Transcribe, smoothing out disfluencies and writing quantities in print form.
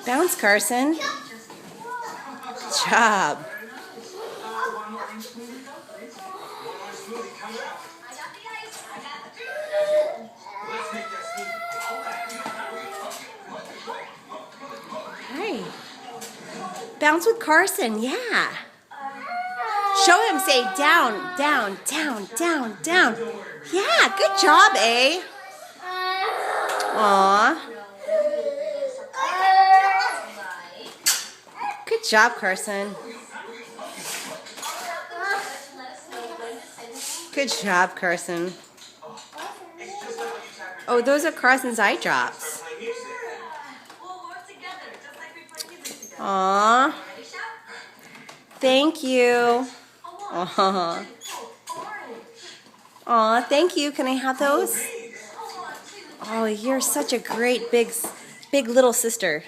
Bounce, Carson. Good job. Hey. Bounce with Carson, yeah. Show him, say down, down, down, down, down. Yeah, good job, eh? Aw. Good job, Carson. Good job, Carson. Oh, those are Carson's eye drops. Aw. Thank you. Aw. Aw, thank you. Can I have those? Oh, you're such a great big little sister.